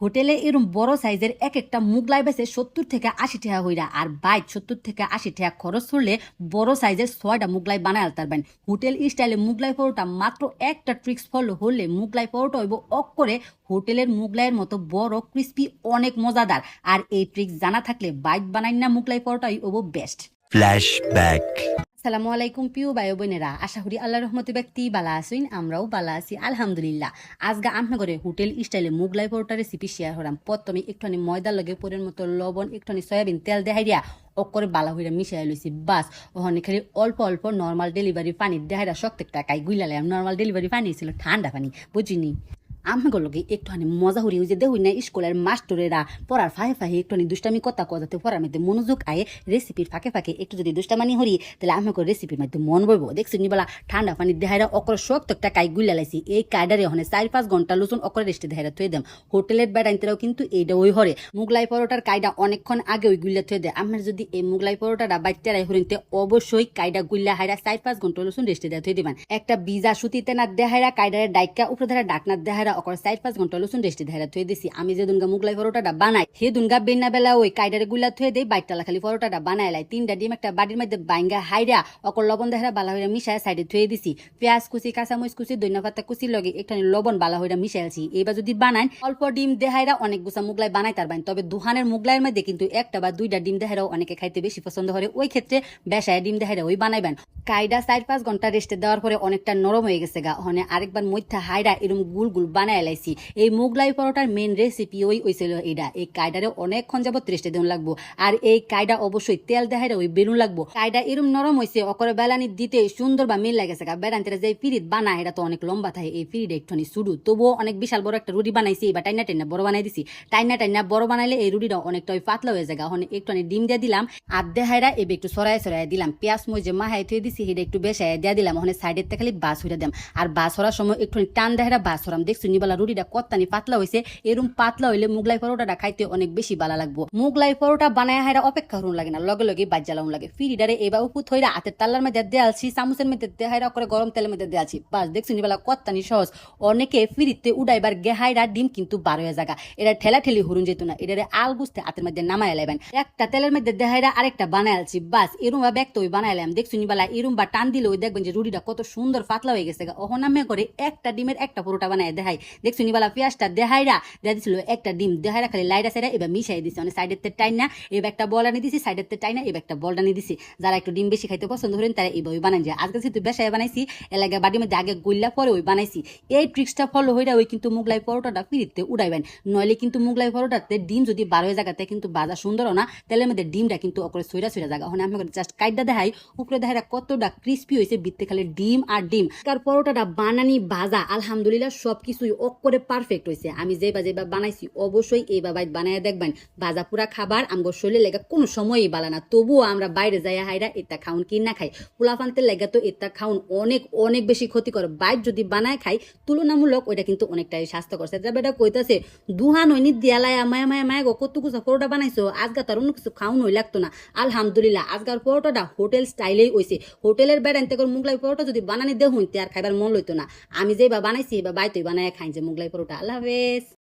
হোটেলে এরম বড় সাইজের এক একটা মুগলাই বেছে 70 থেকে 80 টাকা হইরা আর বাইক 70 থেকে 80 টাকা খরচ করলে বড় সাইজের 6টা মুগলাই বানায় আলতারবেন। হোটেল স্টাইলে মুগলাই পরোটা মাত্র একটা ট্রিক্স ফলো হলে মুগলাই পরোটা হইব অক্করে হোটেলের মুগলাইয়ের মতো বড় ক্রিস্পি অনেক মজাদার। আর এই ট্রিক্স জানা থাকলে বাইক বানাই না মুগলাই পরোটাই হইব বেস্ট। ফ্ল্যাশব্যাক। আসসালামু আলাইকুম প্রিয় ভাই বোনেরা, আশা করি আল্লাহর রহমতে ব্যক্তি বালা আসুন, আমরাও বালা আছি আলহামদুলিল্লাহ। আজকে আমি করে হোটেল স্টাইলে মুগলাই পরোটা রেসিপি শেয়ার হলাম। প্রথমে একটুখানি ময়দা লগে পরের মতো লবণ, একটুখানি সয়াবিন তেল দেখাই দিয়া অকরে বালা হইরা মিশাই লইছি। বাস ওখানে খালি অল্প অল্প নর্মাল ডেলিভারি পানি দেখাইরা শক্ত টাকায় গুইলালাম। নর্মাল ডেলিভারি পানি ছিল ঠান্ডা পানি, বুঝিনি আমি লগে একটুখানি মজা হরি যে দেখুন না স্কুলের মাস্টরেরা পড়ার ফাঁকে ফাঁকে একটুখানি দুষ্টামি কথা যাতে পড়ার মধ্যে মনোযোগ আয়ে রেসিপির ফাঁকে ফাঁকে একটু যদি দুষ্টামানি হরি তাহলে আমি রেসিপির মধ্যে মন বইব। দেখছি নিবেলা ঠান্ডা পানি দেহাইরা অকর শক্ত একটা কাই গুইলা লাইছি। এই কায়দারে ওখানে 4-5 ঘন্টা লুচুন অকরে রেস্টে দেহাইরা থয়ে দেম। হোটেলের বেড়াইতেরাও কিন্তু এইটা ওই হরে মুগলাই পরোটার কায়দা অনেকক্ষণ আগে ওই গুইলা থয়ে দেয়। আমার যদি এই মুগলাই পরোটাটা বাইতেরাই হরিতে অবশ্যই কায়দা গুইলা হাইরা 4-5 ঘন্টা লুচুন রেস্টে দেওয়া থয়ে দিবেন। একটা বিজা সুতিতে না দেহাইরা কায়দারে ডাইকা উপরে ধারা ডাকনা দেহাইরা অকর 4-5 ঘন্টা লুচুন রেস্টে দেহাইরা থয়ে দিছি। আমি যে দুনগা মুগলাই পরোটাটা বানাই হে দুনগা বেন্না বেলা ওই কায়দারে গুইলা থয়ে দেই। বাইটটালা খালি পরোটাটা বানাই লাই 3টা ডিম একটা বাড়ির মধ্যে বাইঙ্গা হাইরা অকর লবণ দেহাইরা বালা হইরা মিশায় সাইডে থয়ে দিছি। পেঁয়াজ কুচি, কাঁচামরিচ কুচি, ধনিয়া পাতা কুচি লগে একটুখানি লবণ বালা হইরা মিশাইছি। এবার যদি বানান অল্প ডিম দেহাইরা অনেক গুছা মুগলাই বানাই তারবেন। তবে দুহানের মুগলাইয়ের মধ্যে কিন্তু একটা বা 2টা ডিম দেহাইরাও অনেকে খাইতে বেশি পছন্দ করে, ওই ক্ষেত্রে বেশায় ডিম দেহাইরা ওই বানাইবেন। কায়দা 4-5 ঘন্টা রেস্টে দেওয়ার পরে অনেকটা নরম হয়ে গেছে গা। ওখানে আরেকবার মধ্যে হাইরা এরকম গুল গুল বানায় লাইছি। এই মুগলাই পরোটার মেন রেসিপি ওই হইছিল এটা। এই কায়দারে অনেকক্ষণ যাবত রেস্টে দেন লাগবো। আর এই কায়দা অবশ্যই তেল দেহাইরা ওই বেরুন লাগবো। কায়দা এরম নরম হয়েছে অকরে বেলানি দিতে সুন্দর বা মিল লাগেছে গা। বেড়ান্তেরা যে ফিরিত বানা এটা তো অনেক লম্বা থাকে, এই ফিরিট একটুখানি সুডু, তবুও অনেক বিশাল বড় একটা রুটি বানাইছি। এবার টাইনা টাইনা বড় বানাই দিছি। টাইনা টাইনা বড় বানাইলে এই রুটিটা অনেকটা ওই পাতলা হয়ে যায়। ওখানে একটুখানি ডিম দিয়ে দিলাম আর দেহাইরা এবার একটু সরাই সরাই দিলাম। পেঁয়াজ মই যে মাহাই থুয়ে দিছি সেটা একটু বেশাই দিয়ে দিলাম। ওখানে সাইডের থেকে খালি বাস হইরা দিলাম। আর বাস হওয়ার সময় একটুখানি টান দেহাইরা বাস হরাম। দেখছি নিবালা রুটিটা কত্তানি পাতলা হয়েছে। এরম পাতলা হইলে মুগলাই পরোটাটা খাইতে অনেক বেশি ভালো লাগবো। মুগলাই পরোটা বানায় হাইরা অপেক্ষা করুন লাগে না, লগে লগে বাজ্জালাম লাগে। ফিরিডারে এবার উপু থইরা হাতের তাল্লার মধ্যে দেয়ালছি, চামচের মধ্যে দেহাইরা করে গরম তেলের মধ্যে দেয়ালছি। বাস দেখছি নিবালা কত্তানি সহজ। অনেকে ফিরিতে উড়াইবার গেহাইরা ডিম কিন্তু 12 হয়ে জায়গা। এটা ঠেলা ঠেলি হরুন যেত না, এটারে আল বুঝতে হাতের মধ্যে নামায় লাইবেন। একটা তেলের মধ্যে দেহাইরা আরেকটা বানায় আলছি। বাস এরম বা ব্যাগ তো ওই বানাইলাম। দেখছি নিবালা এরম বা টান দিলে ওই দেখবেন যে রুটিটা কত সুন্দর পাতলা হয়ে গেছে। ওখানে আমি করে একটা ডিমের একটা পরোটা বানায় দেখাই। দেখছি নিবালা পেঁয়াজটা দেহাইরা দিয়ে দিছিল একটা ডিম দেহাইরা খালি লাইরা সাইডা এবার মিশাই দিছি। মানে সাইডের তে টাইনা এবার একটা বল আনি দিছি, সাইডের তে টাইনা এবার একটা বল আনি দিছি। যারা একটু ডিম বেশি খাইতে পছন্দ করেন তারা এইভাবে বানান যায়। আজকে যেহেতু বেশায় বানাইছি এলাকা বাড়ির মধ্যে আগে গুল্লা পরে ওই বানাইছি। এই ট্রিক্সটা ফলো হইরা ওই কিন্তু মুগলাই পরোটাটা ফিরিতে উড়াইবেন। নইলে কিন্তু মুগলাই পরোটাতে ডিম যদি 12 জায়গাতে কিন্তু বাজা সুন্দর না, তেলের মধ্যে ডিমটা কিন্তু ওপরে সইরা সইরা জায়গা। ওখানে আমি জাস্ট কাইটটা দেখাই উপরে দেখাইরা কতটা ক্রিস্পি হয়েছে, ভিতরে খালি ডিম আর ডিম। কার পরোটাটা বানানি ভাজা আলহামদুলিল্লাহ সবকিছুই অক্করে পারফেক্ট হয়েছে। আমি যেবা বানাইছি অবশ্যই এই বাবাই বানায় দেখবেন। ভাজা পুরা খাবার আমগো শরীরে লেগে কোনো সময়ই বালা না, তবুও আমরা বাইরে যাই হাইরা এটা খাউন কি না খাই। পোলাপানতে লেগে তো এটা খাউন অনেক অনেক বেশি ক্ষতিকর। বাইর যদি বানায় খাই তুলনামূলক ওইটা কিন্তু অনেকটাই স্বাস্থ্যকর। সেটা বেটা কইতাছে দুহান হইনি দিয়ালায় মায়া মায়া মায়া গো কত কিছু পরোটা বানাইছো, আজকে তার অন্য কিছু খাউন হই লাগতো না। আলহামদুলিল্লাহ আজকার পরোটাটা হোটেল স্টাইলেই হইছে। হোটেলের বেড়াইতে করে মুগলাই পরোটা যদি বানানি দেহুন আর খাইবার মন লইতো না। আমি যেবা বানাইছি বা বাইতই বানায় খাই যে মুগলাই পরোটা। আল্লাহ হাফেজ।